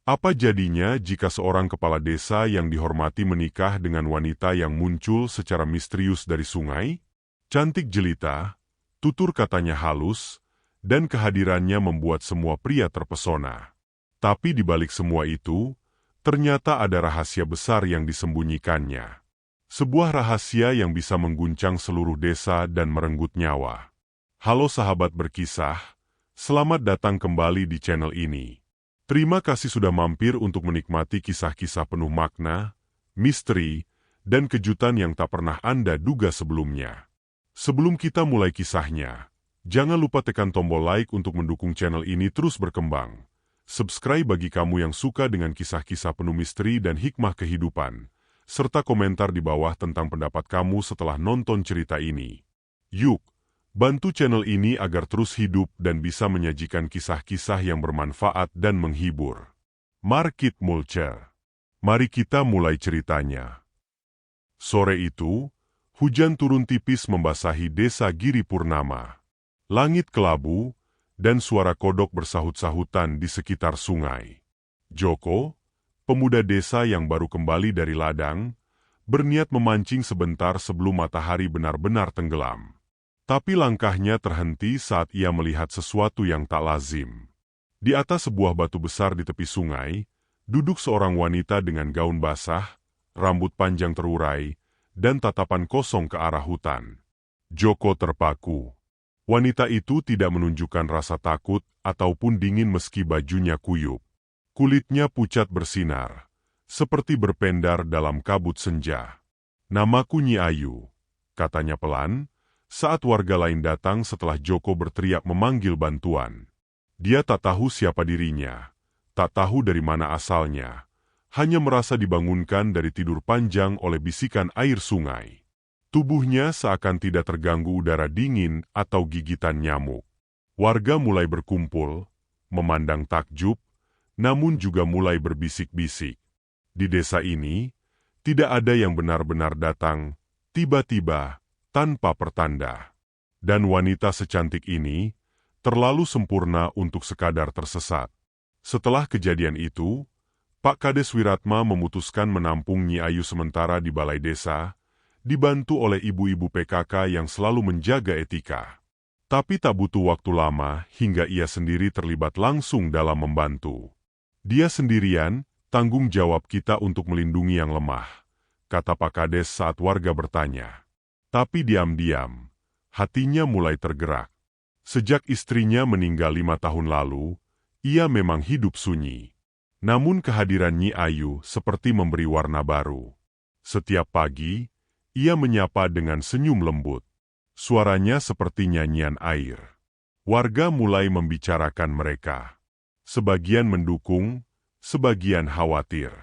Apa jadinya jika seorang kepala desa yang dihormati menikah dengan wanita yang muncul secara misterius dari sungai? Cantik jelita, tutur katanya halus, dan kehadirannya membuat semua pria terpesona. Tapi di balik semua itu, ternyata ada rahasia besar yang disembunyikannya. Sebuah rahasia yang bisa mengguncang seluruh desa dan merenggut nyawa. Halo sahabat berkisah, selamat datang kembali di channel ini. Terima kasih sudah mampir untuk menikmati kisah-kisah penuh makna, misteri, dan kejutan yang tak pernah Anda duga sebelumnya. Sebelum kita mulai kisahnya, jangan lupa tekan tombol like untuk mendukung channel ini terus berkembang. Subscribe bagi kamu yang suka dengan kisah-kisah penuh misteri dan hikmah kehidupan, serta komentar di bawah tentang pendapat kamu setelah nonton cerita ini. Yuk, bantu channel ini agar terus hidup dan bisa menyajikan kisah-kisah yang bermanfaat dan menghibur. Markit Mulcher. Mari kita mulai ceritanya. Sore itu, hujan turun tipis membasahi desa Giri Purnama. Langit kelabu, dan suara kodok bersahut-sahutan di sekitar sungai. Joko, pemuda desa yang baru kembali dari ladang, berniat memancing sebentar sebelum matahari benar-benar tenggelam. Tapi langkahnya terhenti saat ia melihat sesuatu yang tak lazim. Di atas sebuah batu besar di tepi sungai, duduk seorang wanita dengan gaun basah, rambut panjang terurai, dan tatapan kosong ke arah hutan. Joko terpaku. Wanita itu tidak menunjukkan rasa takut ataupun dingin meski bajunya kuyup. Kulitnya pucat bersinar, seperti berpendar dalam kabut senja. "Namaku Nyi Ayu," katanya pelan, saat warga lain datang setelah Joko berteriak memanggil bantuan. Dia tak tahu siapa dirinya, tak tahu dari mana asalnya, hanya merasa dibangunkan dari tidur panjang oleh bisikan air sungai. Tubuhnya seakan tidak terganggu udara dingin atau gigitan nyamuk. Warga mulai berkumpul, memandang takjub, namun juga mulai berbisik-bisik. Di desa ini, tidak ada yang benar-benar datang, tiba-tiba, tanpa pertanda. Dan wanita secantik ini, terlalu sempurna untuk sekadar tersesat. Setelah kejadian itu, Pak Kades Wiratma memutuskan menampung Nyi Ayu sementara di balai desa, dibantu oleh ibu-ibu PKK yang selalu menjaga etika. Tapi tak butuh waktu lama hingga ia sendiri terlibat langsung dalam membantu. "Dia sendirian, tanggung jawab kita untuk melindungi yang lemah," kata Pak Kades saat warga bertanya. Tapi diam-diam, hatinya mulai tergerak. Sejak istrinya meninggal 5 tahun lalu, ia memang hidup sunyi. Namun kehadiran Nyi Ayu seperti memberi warna baru. Setiap pagi, ia menyapa dengan senyum lembut. Suaranya seperti nyanyian air. Warga mulai membicarakan mereka. Sebagian mendukung, sebagian khawatir.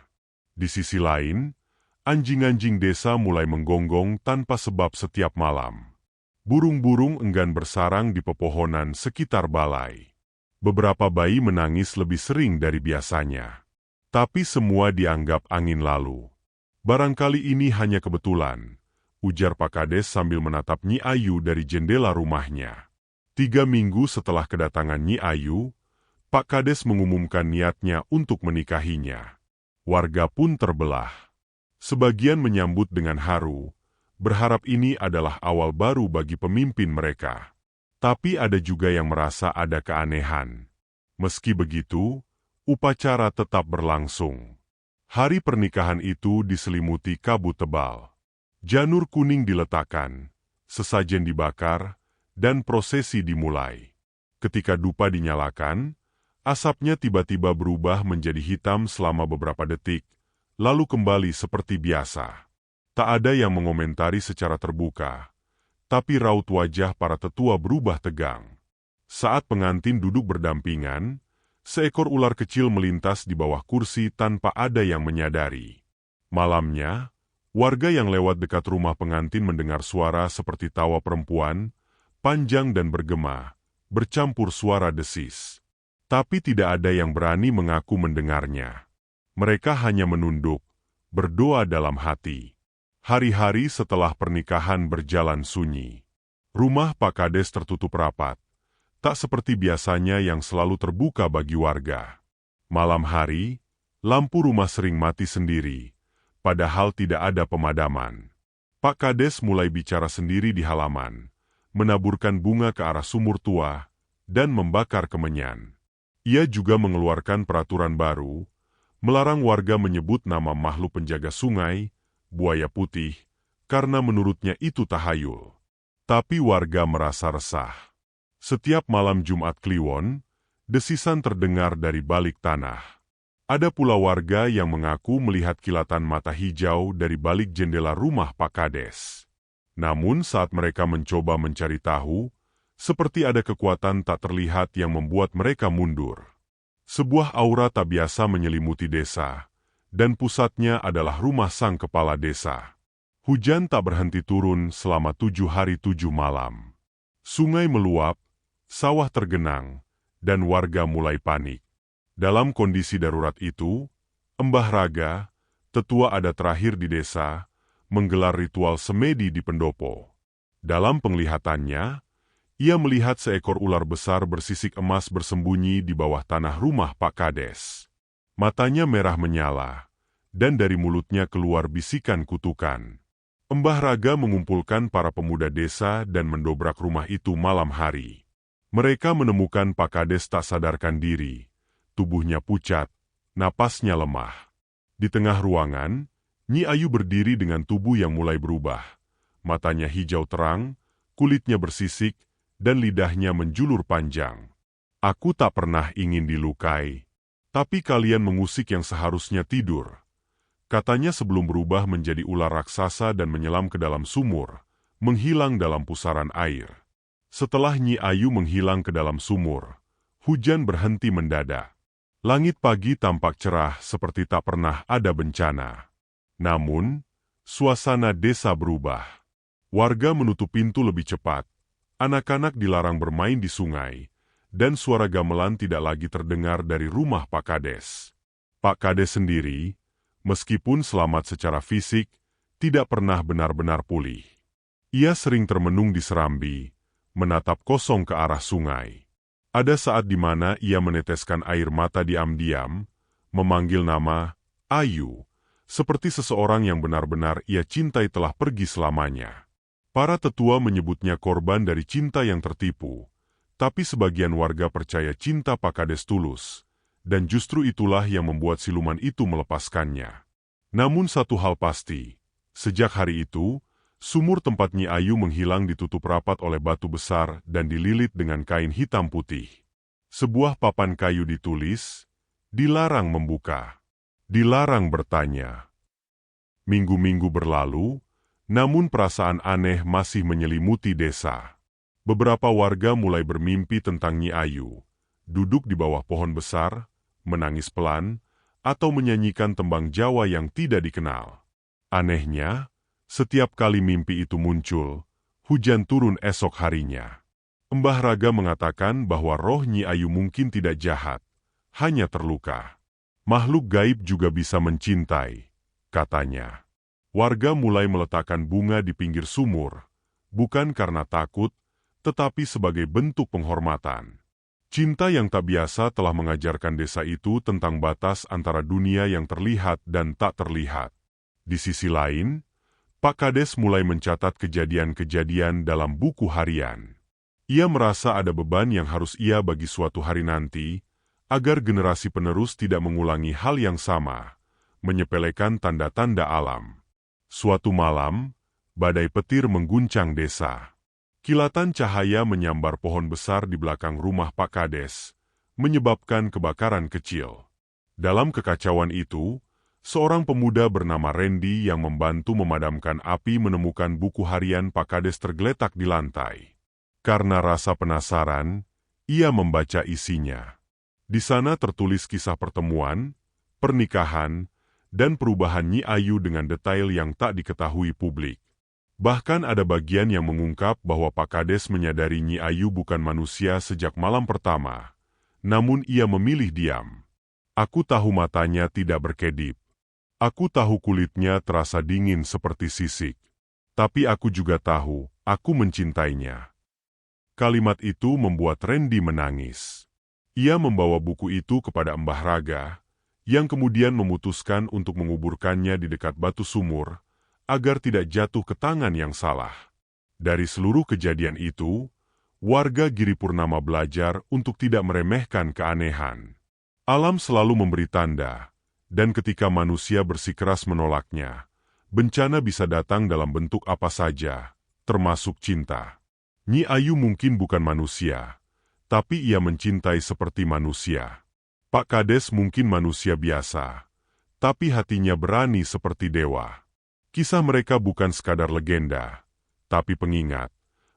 Di sisi lain, anjing-anjing desa mulai menggonggong tanpa sebab setiap malam. Burung-burung enggan bersarang di pepohonan sekitar balai. Beberapa bayi menangis lebih sering dari biasanya. Tapi semua dianggap angin lalu. "Barangkali ini hanya kebetulan," ujar Pak Kades sambil menatap Nyi Ayu dari jendela rumahnya. 3 minggu setelah kedatangan Nyi Ayu, Pak Kades mengumumkan niatnya untuk menikahinya. Warga pun terbelah. Sebagian menyambut dengan haru, berharap ini adalah awal baru bagi pemimpin mereka. Tapi ada juga yang merasa ada keanehan. Meski begitu, upacara tetap berlangsung. Hari pernikahan itu diselimuti kabut tebal. Janur kuning diletakkan, sesajen dibakar, dan prosesi dimulai. Ketika dupa dinyalakan, asapnya tiba-tiba berubah menjadi hitam selama beberapa detik, lalu kembali seperti biasa. Tak ada yang mengomentari secara terbuka, tapi raut wajah para tetua berubah tegang. Saat pengantin duduk berdampingan, seekor ular kecil melintas di bawah kursi tanpa ada yang menyadari. Malamnya, warga yang lewat dekat rumah pengantin mendengar suara seperti tawa perempuan, panjang dan bergema, bercampur suara desis. Tapi tidak ada yang berani mengaku mendengarnya. Mereka hanya menunduk, berdoa dalam hati. Hari-hari setelah pernikahan berjalan sunyi. Rumah Pak Kades tertutup rapat, tak seperti biasanya yang selalu terbuka bagi warga. Malam hari, Lampu rumah sering mati sendiri, padahal tidak ada pemadaman. Pak Kades mulai bicara sendiri di halaman, menaburkan bunga ke arah sumur tua, dan membakar kemenyan. Ia juga mengeluarkan peraturan baru, melarang warga menyebut nama makhluk penjaga sungai, buaya putih, karena menurutnya itu tahayul. Tapi warga merasa resah. Setiap malam Jumat Kliwon, desisan terdengar dari balik tanah. Ada pula warga yang mengaku melihat kilatan mata hijau dari balik jendela rumah Pak Kades. Namun saat mereka mencoba mencari tahu, seperti ada kekuatan tak terlihat yang membuat mereka mundur. Sebuah aura tak biasa menyelimuti desa, dan pusatnya adalah rumah sang kepala desa. Hujan tak berhenti turun selama 7 hari 7 malam. Sungai meluap, sawah tergenang, dan warga mulai panik. Dalam kondisi darurat itu, Mbah Raga, tetua adat terakhir di desa, menggelar ritual semedi di pendopo. Dalam penglihatannya, ia melihat seekor ular besar bersisik emas bersembunyi di bawah tanah rumah Pak Kades. Matanya merah menyala, dan dari mulutnya keluar bisikan kutukan. Mbah Raga mengumpulkan para pemuda desa dan mendobrak rumah itu malam hari. Mereka menemukan Pak Kades tak sadarkan diri, tubuhnya pucat, napasnya lemah. Di tengah ruangan, Nyi Ayu berdiri dengan tubuh yang mulai berubah. Matanya hijau terang, kulitnya bersisik, dan lidahnya menjulur panjang. Aku tak pernah ingin dilukai, tapi kalian mengusik yang seharusnya tidur. Katanya sebelum berubah menjadi ular raksasa dan menyelam ke dalam sumur, menghilang dalam pusaran air. Setelah Nyi Ayu menghilang ke dalam sumur, hujan berhenti mendadak. Langit pagi tampak cerah seperti tak pernah ada bencana. Namun, suasana desa berubah. Warga menutup pintu lebih cepat. Anak-anak dilarang bermain di sungai, dan suara gamelan tidak lagi terdengar dari rumah Pak Kades. Pak Kades sendiri, meskipun selamat secara fisik, tidak pernah benar-benar pulih. Ia sering termenung di serambi, menatap kosong ke arah sungai. Ada saat di mana ia meneteskan air mata diam-diam, memanggil nama Ayu, seperti seseorang yang benar-benar ia cintai telah pergi selamanya. Para tetua menyebutnya korban dari cinta yang tertipu, tapi sebagian warga percaya cinta Pak Kades tulus, dan justru itulah yang membuat siluman itu melepaskannya. Namun satu hal pasti, sejak hari itu, sumur tempat Nyi Ayu menghilang ditutup rapat oleh batu besar dan dililit dengan kain hitam putih. Sebuah papan kayu ditulis, dilarang membuka, dilarang bertanya. Minggu-minggu berlalu, namun perasaan aneh masih menyelimuti desa. Beberapa warga mulai bermimpi tentang Nyi Ayu, duduk di bawah pohon besar, menangis pelan, atau menyanyikan tembang Jawa yang tidak dikenal. Anehnya, setiap kali mimpi itu muncul, hujan turun esok harinya. Mbah Raga mengatakan bahwa roh Nyi Ayu mungkin tidak jahat, hanya terluka. Makhluk gaib juga bisa mencintai, katanya. Warga mulai meletakkan bunga di pinggir sumur, bukan karena takut, tetapi sebagai bentuk penghormatan. Cinta yang tak biasa telah mengajarkan desa itu tentang batas antara dunia yang terlihat dan tak terlihat. Di sisi lain, Pak Kades mulai mencatat kejadian-kejadian dalam buku harian. Ia merasa ada beban yang harus ia bagi suatu hari nanti, agar generasi penerus tidak mengulangi hal yang sama, menyepelekan tanda-tanda alam. Suatu malam, badai petir mengguncang desa. Kilatan cahaya menyambar pohon besar di belakang rumah Pak Kades, menyebabkan kebakaran kecil. Dalam kekacauan itu, seorang pemuda bernama Randy yang membantu memadamkan api menemukan buku harian Pak Kades tergeletak di lantai. Karena rasa penasaran, ia membaca isinya. Di sana tertulis kisah pertemuan, pernikahan, dan perubahan Nyi Ayu dengan detail yang tak diketahui publik. Bahkan ada bagian yang mengungkap bahwa Pak Kades menyadari Nyi Ayu bukan manusia sejak malam pertama, namun ia memilih diam. Aku tahu matanya tidak berkedip. Aku tahu kulitnya terasa dingin seperti sisik. Tapi aku juga tahu, aku mencintainya. Kalimat itu membuat Randy menangis. Ia membawa buku itu kepada Mbah Raga, yang kemudian memutuskan untuk menguburkannya di dekat batu sumur, agar tidak jatuh ke tangan yang salah. Dari seluruh kejadian itu, warga Giripurnama belajar untuk tidak meremehkan keanehan. Alam selalu memberi tanda, dan ketika manusia bersikeras menolaknya, bencana bisa datang dalam bentuk apa saja, termasuk cinta. Nyi Ayu mungkin bukan manusia, tapi ia mencintai seperti manusia. Pak Kades mungkin manusia biasa, tapi hatinya berani seperti dewa. Kisah mereka bukan sekadar legenda, tapi pengingat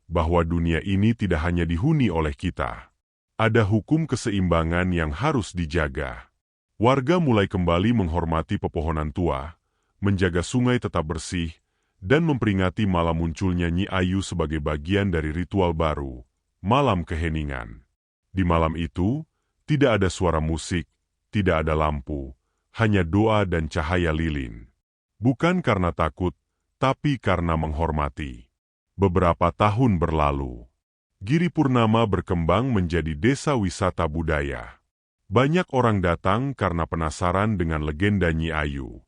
bahwa dunia ini tidak hanya dihuni oleh kita. Ada hukum keseimbangan yang harus dijaga. Warga mulai kembali menghormati pepohonan tua, menjaga sungai tetap bersih, dan memperingati malam munculnya Nyi Ayu sebagai bagian dari ritual baru, malam keheningan. Di malam itu, tidak ada suara musik, tidak ada lampu, hanya doa dan cahaya lilin. Bukan karena takut, tapi karena menghormati. Beberapa tahun berlalu, Giripurnama berkembang menjadi desa wisata budaya. Banyak orang datang karena penasaran dengan legenda Nyi Ayu.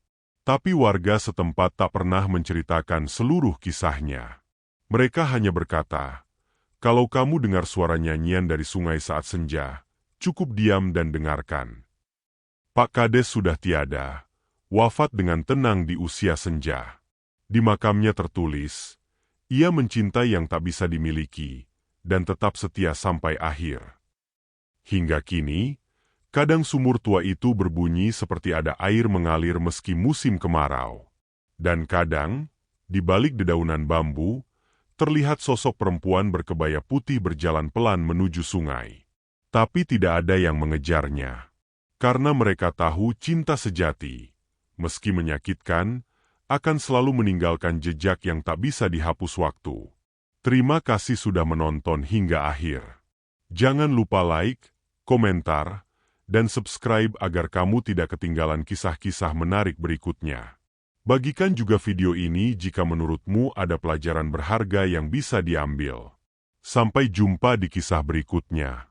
Tapi warga setempat tak pernah menceritakan seluruh kisahnya. Mereka hanya berkata, "Kalau kamu dengar suara nyanyian dari sungai saat senja, cukup diam dan dengarkan." Pak Kades sudah tiada, wafat dengan tenang di usia senja. Di makamnya tertulis, ia mencintai yang tak bisa dimiliki, dan tetap setia sampai akhir. Hingga kini, kadang sumur tua itu berbunyi seperti ada air mengalir meski musim kemarau. Dan kadang, di balik dedaunan bambu, terlihat sosok perempuan berkebaya putih berjalan pelan menuju sungai. Tapi tidak ada yang mengejarnya. Karena mereka tahu cinta sejati, meski menyakitkan, akan selalu meninggalkan jejak yang tak bisa dihapus waktu. Terima kasih sudah menonton hingga akhir. Jangan lupa like, komentar, dan subscribe agar kamu tidak ketinggalan kisah-kisah menarik berikutnya. Bagikan juga video ini jika menurutmu ada pelajaran berharga yang bisa diambil. Sampai jumpa di kisah berikutnya.